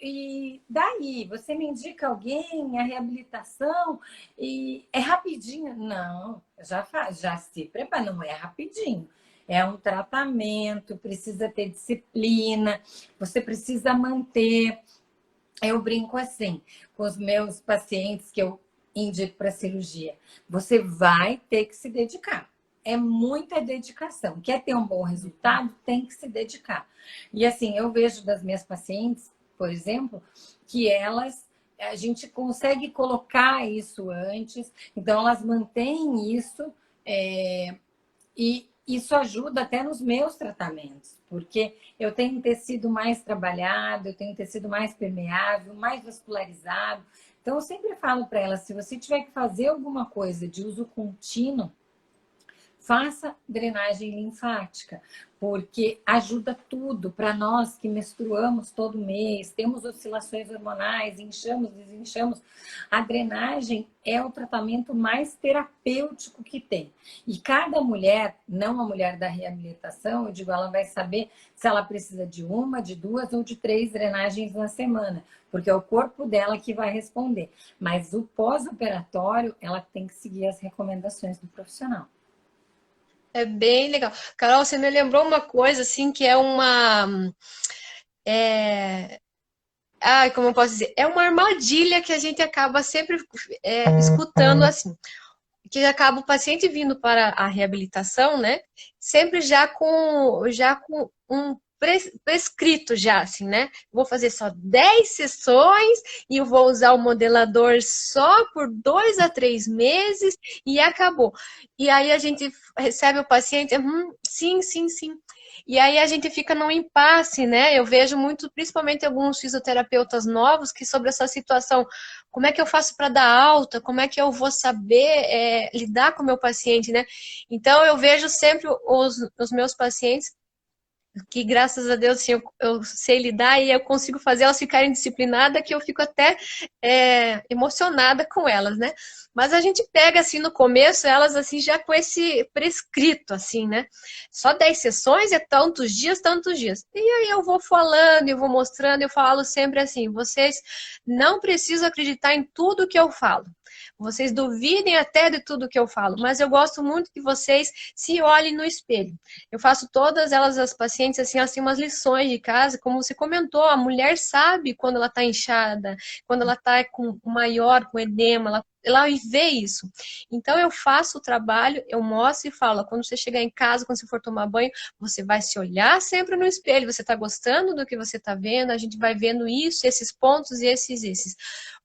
e daí? Você me indica alguém, a reabilitação? E é rapidinho? Não, já se prepara, não é rapidinho. É um tratamento, precisa ter disciplina, você precisa manter. Eu brinco assim com os meus pacientes que eu indico para cirurgia. Você vai ter que se dedicar. É muita dedicação. Quer ter um bom resultado, tem que se dedicar. E assim, eu vejo das minhas pacientes, por exemplo, que a gente consegue colocar isso antes, então elas mantêm isso, e isso ajuda até nos meus tratamentos, porque eu tenho um tecido mais trabalhado, eu tenho um tecido mais permeável, mais vascularizado. Então, eu sempre falo para elas, se você tiver que fazer alguma coisa de uso contínuo, faça drenagem linfática, porque ajuda tudo para nós que menstruamos todo mês, temos oscilações hormonais, inchamos, desinchamos. A drenagem é o tratamento mais terapêutico que tem. E cada mulher, não a mulher da reabilitação, eu digo, ela vai saber se ela precisa de 1, de 2 ou de 3 drenagens na semana, porque é o corpo dela que vai responder. Mas o pós-operatório, ela tem que seguir as recomendações do profissional. É bem legal. Carol, você me lembrou uma coisa, assim, que é uma. É... como eu posso dizer? É uma armadilha que a gente acaba sempre escutando assim. Que acaba o paciente vindo para a reabilitação, né? Sempre já com um prescrito já, assim, né? Vou fazer só 10 sessões e eu vou usar o modelador só por 2 a 3 meses e acabou. E aí a gente recebe o paciente, sim, sim, sim. E aí a gente fica num impasse, né? Eu vejo muito, principalmente alguns fisioterapeutas novos, que sobre essa situação, como é que eu faço para dar alta? Como é que eu vou saber lidar com o meu paciente, né? Então eu vejo sempre os meus pacientes que graças a Deus assim, eu sei lidar e eu consigo fazer elas ficarem disciplinadas, que eu fico até emocionada com elas, né? Mas a gente pega assim no começo elas assim já com esse prescrito assim, né? Só 10 sessões é tantos dias, tantos dias. E aí eu vou falando, eu vou mostrando, eu falo sempre assim, vocês não precisam acreditar em tudo que eu falo. Vocês duvidem até de tudo que eu falo, mas eu gosto muito que vocês se olhem no espelho. Eu faço todas elas, as pacientes, assim, elas têm umas lições de casa, como você comentou, a mulher sabe quando ela está inchada, quando ela está com maior, com edema, ela vê isso. Então eu faço o trabalho, eu mostro e falo, quando você chegar em casa, quando você for tomar banho, você vai se olhar sempre no espelho, você está gostando do que você está vendo, a gente vai vendo isso, esses pontos e esses.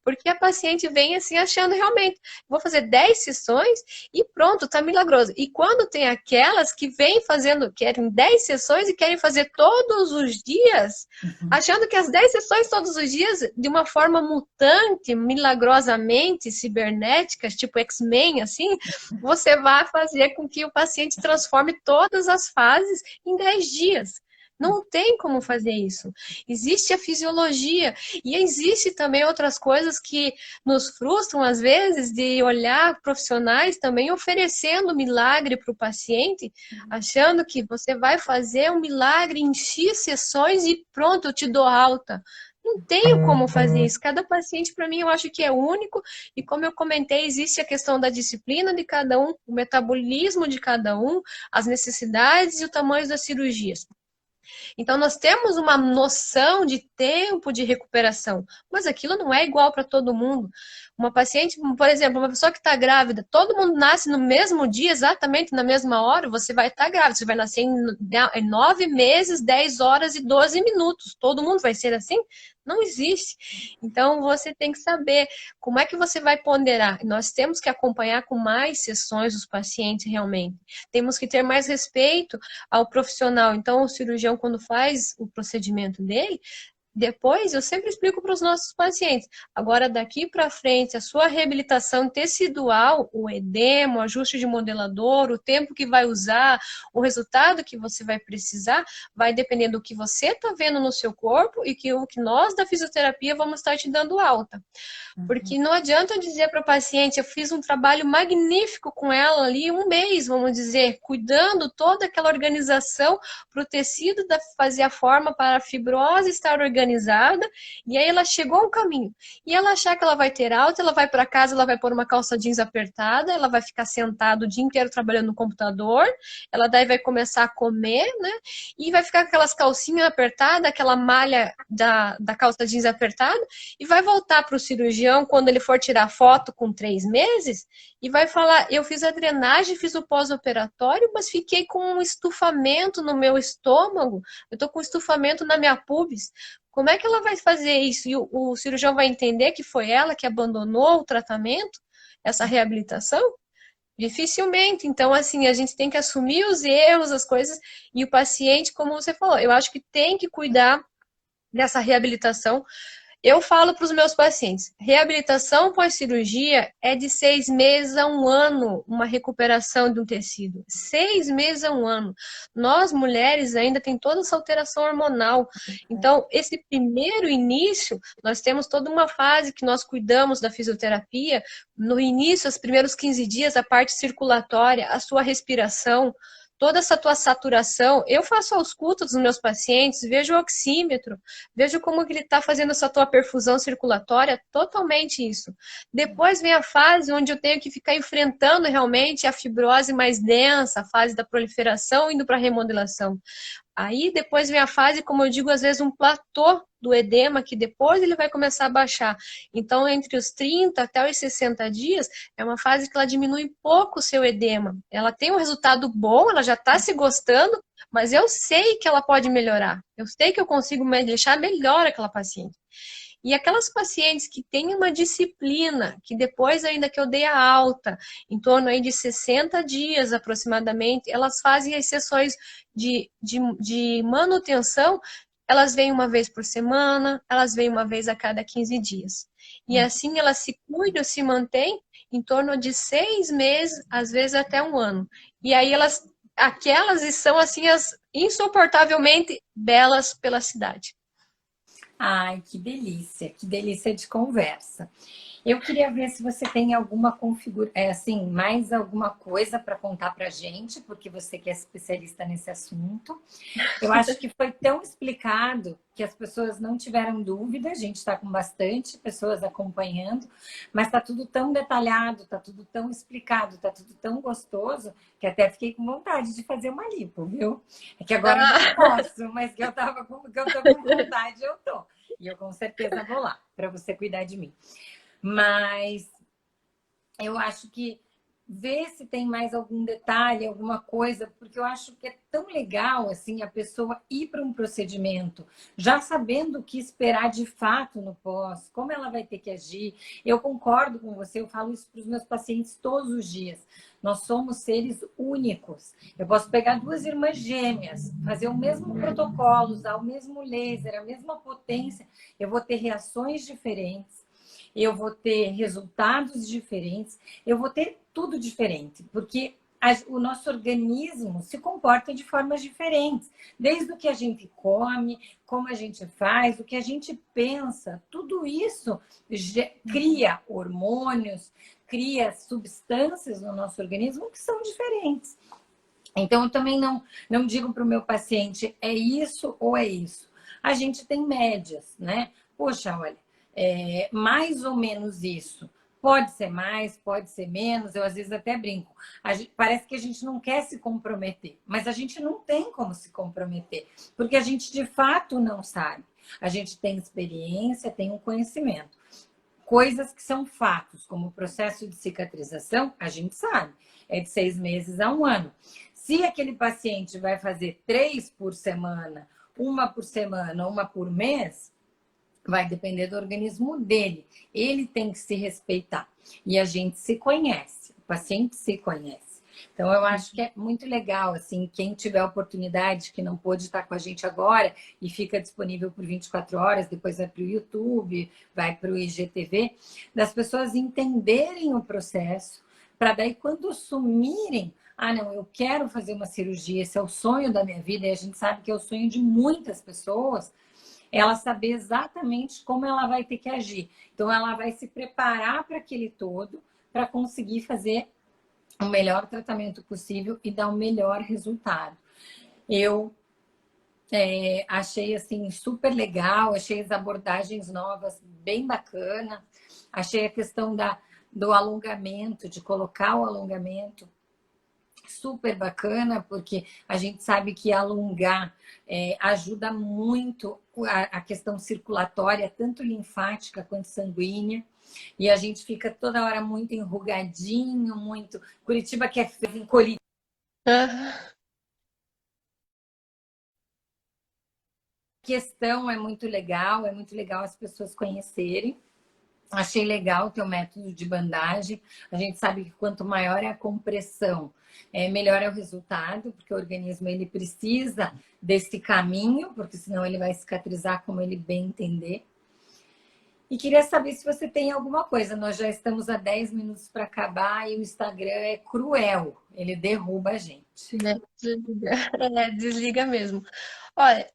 Porque a paciente vem assim achando realmente, vou fazer 10 sessões e pronto, tá milagroso. E quando tem aquelas que vêm fazendo, querem 10 sessões e querem fazer todos os dias, achando que as 10 sessões todos os dias, de uma forma mutante, milagrosamente cibernética, tipo X-Men, assim, você vai fazer com que o paciente transforme todas as fases em 10 dias. Não tem como fazer isso. Existe a fisiologia e existe também outras coisas que nos frustram às vezes de olhar profissionais também oferecendo milagre para o paciente, achando que você vai fazer um milagre em X sessões e pronto, eu te dou alta. Não tenho como fazer isso. Cada paciente, para mim, eu acho que é único. E como eu comentei, existe a questão da disciplina de cada um, o metabolismo de cada um, as necessidades e o tamanho das cirurgias. Então, nós temos uma noção de tempo de recuperação, mas aquilo não é igual para todo mundo. Uma paciente, por exemplo, uma pessoa que está grávida, todo mundo nasce no mesmo dia, exatamente na mesma hora, você vai estar grávida, você vai nascer em 9 meses, 10 horas e 12 minutos. Todo mundo vai ser assim? Não existe. Então, você tem que saber como é que você vai ponderar. Nós temos que acompanhar com mais sessões os pacientes realmente. Temos que ter mais respeito ao profissional. Então, o cirurgião, quando faz o procedimento dele, depois eu sempre explico para os nossos pacientes. Agora, daqui para frente, a sua reabilitação tecidual, o edema, o ajuste de modelador, o tempo que vai usar, o resultado que você vai precisar, vai depender do que você está vendo no seu corpo e que o que nós da fisioterapia vamos estar te dando alta. Porque não adianta eu dizer para a paciente, eu fiz um trabalho magnífico com ela ali, um mês, vamos dizer, cuidando toda aquela organização para o tecido fazer a forma para a fibrose estar organizada, e aí ela chegou a um caminho. E ela achar que ela vai ter alta, ela vai para casa, ela vai pôr uma calça jeans apertada, ela vai ficar sentada o dia inteiro trabalhando no computador, ela daí vai começar a comer, né? E vai ficar com aquelas calcinhas apertadas, aquela malha da calça jeans apertada, e vai voltar para o cirurgião quando ele for tirar foto com 3 meses e vai falar, eu fiz a drenagem, fiz o pós-operatório, mas fiquei com um estufamento no meu estômago, eu tô com estufamento na minha pubis. Como é que ela vai fazer isso? E o cirurgião vai entender que foi ela que abandonou o tratamento, essa reabilitação? Dificilmente. Então, assim, a gente tem que assumir os erros, as coisas, e o paciente, como você falou, eu acho que tem que cuidar dessa reabilitação. Eu falo para os meus pacientes, reabilitação pós-cirurgia é de 6 meses a um ano, uma recuperação de um tecido. 6 meses a um ano. Nós, mulheres, ainda tem toda essa alteração hormonal. Então, esse primeiro início, nós temos toda uma fase que nós cuidamos da fisioterapia. No início, os primeiros 15 dias, a parte circulatória, a sua respiração, toda essa tua saturação, eu faço a ausculta dos meus pacientes, vejo o oxímetro, vejo como que ele está fazendo essa tua perfusão circulatória, totalmente isso. Depois vem a fase onde eu tenho que ficar enfrentando realmente a fibrose mais densa, a fase da proliferação, indo para a remodelação. Aí depois vem a fase, como eu digo, às vezes um platô do edema, que depois ele vai começar a baixar. Então, entre os 30 até os 60 dias, é uma fase que ela diminui pouco o seu edema. Ela tem um resultado bom, ela já está se gostando, mas eu sei que ela pode melhorar. Eu sei que eu consigo deixar melhor aquela paciente. E aquelas pacientes que têm uma disciplina, que depois ainda que eu dei a alta, em torno aí de 60 dias aproximadamente, elas fazem as sessões de manutenção, elas vêm uma vez por semana, elas vêm uma vez a cada 15 dias. E assim elas se cuidam, se mantêm em torno de 6 meses, às vezes até um ano. E aí aquelas são assim as insuportavelmente belas pela cidade. Ai, que delícia de conversa. Eu queria ver se você tem alguma assim, mais alguma coisa para contar para gente, porque você que é especialista nesse assunto. Eu acho que foi tão explicado que as pessoas não tiveram dúvida. A gente está com bastante pessoas acompanhando, mas está tudo tão detalhado, está tudo tão explicado, está tudo tão gostoso que até fiquei com vontade de fazer uma lipo, viu? É que agora eu não posso, mas que eu tô com vontade, eu tô. E eu com certeza vou lá para você cuidar de mim. Mas eu acho que ver se tem mais algum detalhe, alguma coisa, porque eu acho que é tão legal assim a pessoa ir para um procedimento já sabendo o que esperar de fato no pós, como ela vai ter que agir. Eu concordo com você, eu falo isso para os meus pacientes todos os dias. Nós somos seres únicos. Eu posso pegar duas irmãs gêmeas, fazer o mesmo protocolo, usar o mesmo laser, a mesma potência, eu vou ter reações diferentes. Eu vou ter resultados diferentes, eu vou ter tudo diferente, porque o nosso organismo se comporta de formas diferentes. Desde o que a gente come, como a gente faz, o que a gente pensa, tudo isso cria hormônios, cria substâncias no nosso organismo que são diferentes. Então, eu também não digo para o meu paciente é isso ou é isso. A gente tem médias, né? Poxa, olha, mais ou menos isso. Pode ser mais, pode ser menos. Eu às vezes até brinco. Parece que a gente não quer se comprometer, mas a gente não tem como se comprometer, porque a gente de fato não sabe. A gente tem experiência, tem um conhecimento. Coisas que são fatos, como o processo de cicatrização, a gente sabe, é de 6 meses a 1 ano. Se aquele paciente vai fazer 3 por semana, uma por semana, uma por mês, vai depender do organismo dele. Ele tem que se respeitar. E a gente se conhece, o paciente se conhece. Então, eu acho que é muito legal, assim, quem tiver a oportunidade, que não pôde estar com a gente agora e fica disponível por 24 horas, depois vai para o YouTube, vai para o IGTV, das pessoas entenderem o processo, para daí, quando sumirem, ah, não, eu quero fazer uma cirurgia, esse é o sonho da minha vida, e a gente sabe que é o sonho de muitas pessoas, ela saber exatamente como ela vai ter que agir. Então, ela vai se preparar para aquele todo, para conseguir fazer o melhor tratamento possível e dar o melhor resultado. Eu achei assim super legal, achei as abordagens novas bem bacana, achei a questão do alongamento, de colocar o alongamento super bacana, porque a gente sabe que alongar ajuda muito a questão circulatória, tanto linfática quanto sanguínea. E a gente fica toda hora muito enrugadinho, muito. Curitiba que é encolhido. Aham. A questão é muito legal as pessoas conhecerem. Achei legal o teu método de bandagem. A gente sabe que quanto maior é a compressão, melhor é o resultado, porque o organismo ele precisa desse caminho, porque senão ele vai cicatrizar como ele bem entender. E queria saber se você tem alguma coisa. Nós já estamos a 10 minutos para acabar e o Instagram é cruel. Ele derruba a gente. Né? Desliga. Desliga mesmo. Olha,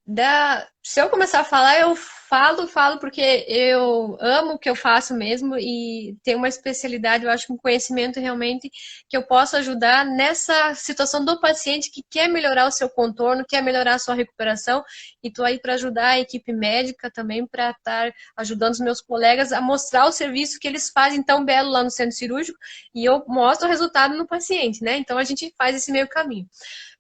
se eu começar a falar, eu falo porque eu amo o que eu faço mesmo e tenho uma especialidade, eu acho um conhecimento realmente que eu posso ajudar nessa situação do paciente que quer melhorar o seu contorno, quer melhorar a sua recuperação, e estou aí para ajudar a equipe médica também, para estar ajudando os meus colegas a mostrar o serviço que eles fazem tão belo lá no centro cirúrgico, e eu mostro o resultado no paciente, né? Então a gente faz esse meio caminho.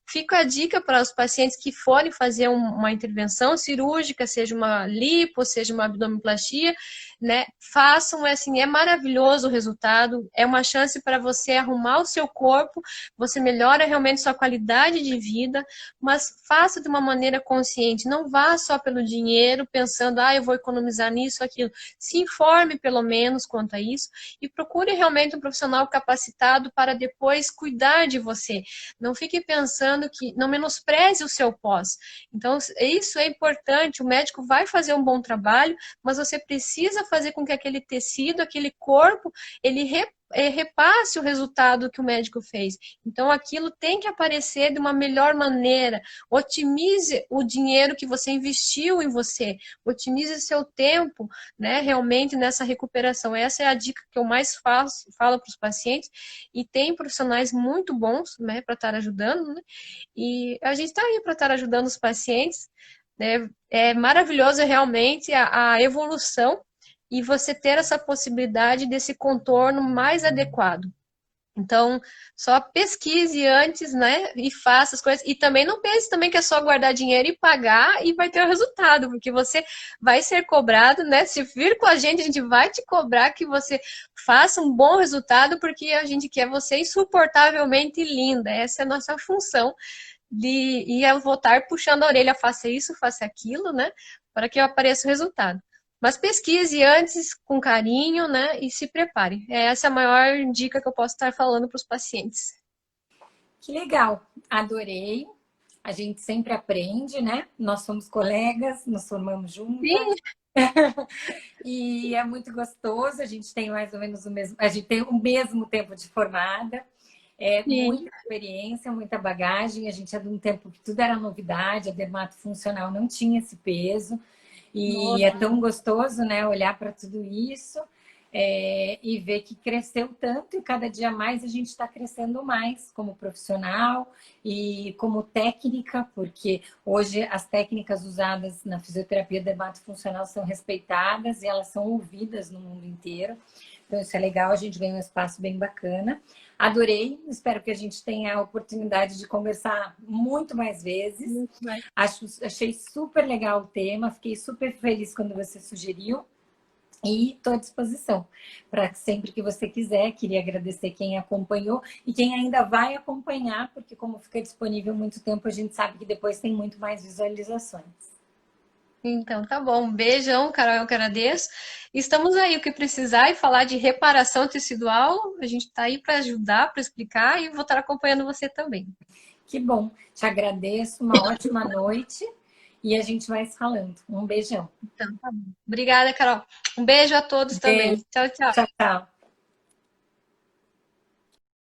Fica a dica para os pacientes que forem fazer uma intervenção cirúrgica, seja uma lipo, seja uma abdominoplastia, né? Façam, assim, é maravilhoso o resultado, é uma chance para você arrumar o seu corpo, você melhora realmente sua qualidade de vida, mas faça de uma maneira consciente, não vá só pelo dinheiro, pensando, eu vou economizar nisso, aquilo. Se informe, pelo menos, quanto a isso, e procure realmente um profissional capacitado para depois cuidar de você. Não fique pensando que não menospreze o seu pós. Então, isso é importante. O médico vai fazer um bom trabalho, mas você precisa fazer com que aquele tecido, aquele corpo, ele repasse o resultado que o médico fez. Então, aquilo tem que aparecer de uma melhor maneira. Otimize o dinheiro que você investiu em você. Otimize seu tempo, né, realmente nessa recuperação. Essa é a dica que eu mais falo para os pacientes. E tem profissionais muito bons, né, para estar ajudando, né? E a gente está aí para estar ajudando os pacientes, né? É maravilhoso realmente a evolução e você ter essa possibilidade desse contorno mais adequado. Então, só pesquise antes, né, e faça as coisas. E também não pense também que é só guardar dinheiro e pagar e vai ter o resultado, porque você vai ser cobrado, né? Se vir com a gente vai te cobrar que você faça um bom resultado, porque a gente quer você insuportavelmente linda. Essa é a nossa função e eu vou estar puxando a orelha, faça isso, faça aquilo, né? Para que apareça o resultado. Mas pesquise antes com carinho, né? E se prepare. Essa é a maior dica que eu posso estar falando para os pacientes. Que legal, adorei. A gente sempre aprende, né? Nós somos colegas, nos formamos juntas. Sim. E é muito gostoso, a gente tem mais ou menos o mesmo, a gente tem o mesmo tempo de formada. É Sim. muita experiência, muita bagagem. A gente é de um tempo que tudo era novidade, a dermatofuncional não tinha esse peso. E é Nossa. tão gostoso, né, olhar para tudo isso e ver que cresceu tanto e cada dia mais a gente está crescendo mais como profissional e como técnica, porque hoje as técnicas usadas na fisioterapia dermatofuncional são respeitadas e elas são ouvidas no mundo inteiro. Então isso é legal, a gente ganha um espaço bem bacana. Adorei, espero que a gente tenha a oportunidade de conversar muito mais vezes. Muito mais. Achei super legal o tema, fiquei super feliz quando você sugeriu e estou à disposição para sempre que você quiser. Queria agradecer quem acompanhou e quem ainda vai acompanhar, porque como fica disponível muito tempo, a gente sabe que depois tem muito mais visualizações. Então, tá bom. Um beijão, Carol, eu que agradeço. Estamos aí, o que precisar e falar de reparação tecidual, a gente está aí para ajudar, para explicar e vou estar acompanhando você também. Que bom, te agradeço, uma ótima noite e a gente vai se falando. Um beijão. Então, tá bom. Obrigada, Carol. Um beijo a todos também. Beijo, Tchau, tchau. tchau, tchau.